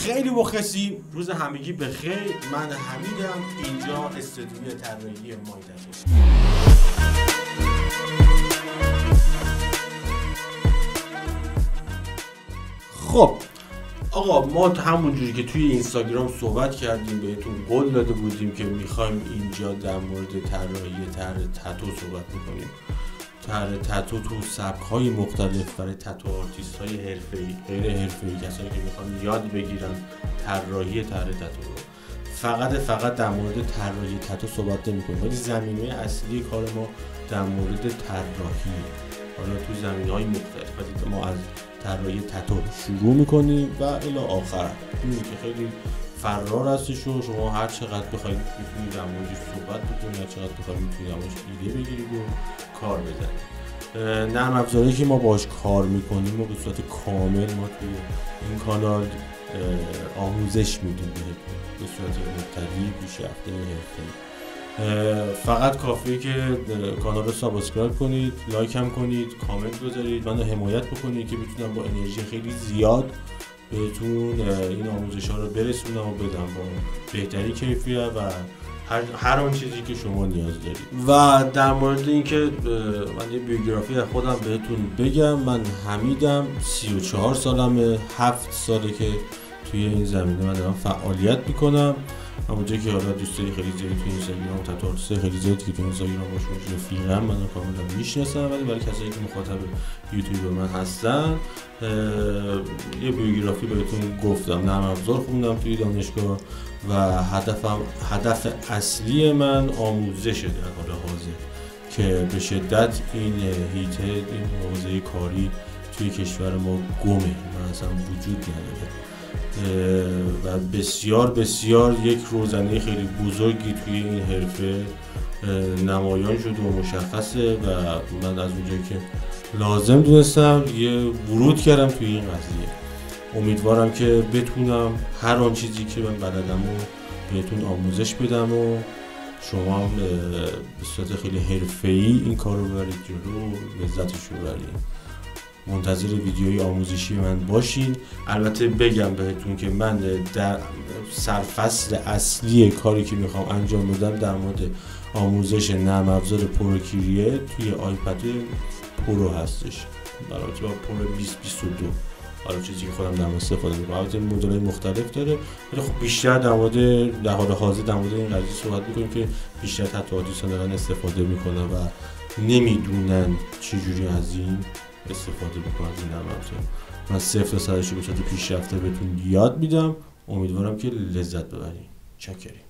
خیلی مخلصیم. روز همگی بخیر. من حمیدم، اینجا استودیوی طراحی مایدفه. خب آقا، ما همونجوری که توی اینستاگرام صحبت کردیم بهتون قول داده بودیم که میخوایم اینجا در مورد طراحی طرح تتو صحبت میکنیم. طرح تتو تو سبک‌های مختلف برای تتو آرتیست‌های حرفه‌ای، غیر حرفه‌ای، کسایی که میخوان یاد بگیرن طراحی طرح تتو رو. فقط در مورد طراحی تتو صحبت نمی‌کنیم، ولی زمینه اصلی کار ما در مورد طراحیه. حالا تو زمینه‌های مختلف ما از طراحی تتو شروع می‌کنیم و الی آخر. این که خیلی فرار هستش و شما هر چقدر بخواید میتونید در موردش صحبت بکنید، هر چقدر بخواید میتونید در موردش ایده بگیرید و کار بزنید. نرم افزاری که ما باهاش کار میکنیم و به صورت کامل ما توی این کانال آموزش میدیم به صورت مبتدی، پیشرفته، حرفه‌ای. فقط کافیه که کانال رو سابسکرایب کنید، لایک هم کنید، کامنت بذارید، منو حمایت بکنید که بتونم با انرژی خیلی زیاد بهتون این آموزش ها رو برسونم و بدم با بهتری کیفیت و هر آن چیزی که شما نیاز دارید. و در مورد اینکه من یه بیوگرافی از خودم بهتون بگم، من حمیدم، 34 سالمه، 7 ساله که توی این زمینه من دارم فعالیت میکنم. همونجا که حالا دوستای خیلی زیادی توی اینستاگرام، تتوارسه خیلی زیادی که توی اینستاگرام باشون رفیقم، منو کاملا میشناسن، ولی برای کسایی که مخاطب یوتیوب من هستن یه بیوگرافی بهتون گفتم. نرم افزار خوندم توی دانشگاه و هدف اصلی من آموزشه در حال حاضر که به شدت این هیته، این حوزه کاری توی کشور ما گمه و اصلا وجود نداره و بسیار یک روزنه خیلی بزرگی توی این حرفه نمایان شده و مشخصه و من از اونجایی که لازم دونستم یه ورود کردم توی این قضیه. امیدوارم که بتونم هر آن چیزی که من بلدم و بهتون آموزش بدم و شما هم به صورت خیلی حرفه‌ای این کار رو ببرید جلو و لذتش رو ببرید. منتظر ویدیوی آموزشی من باشین. البته بگم بهتون که من در سرفصل اصلی کاری که میخوام انجام بدم در مورد آموزش نرم افزار پروکرییت توی آیپد پرو هستش، برای با پرو 2022. حالا چیزی که خودم دارم استفاده میکنم، البته مدل‌های مختلف داره، ولی خب بیشتر در حال حاضر در مورد این قضیه صحبت میکنیم که بیشتر تتو آرتیست‌ها دارن استفاده میکنن و نمیدونن چجوری از این استفاده بکنم از این نرم افزار. من 0 تا 100 به صورت پیشرفته بهتون یاد میدم. امیدوارم که لذت ببرید. چاکریم.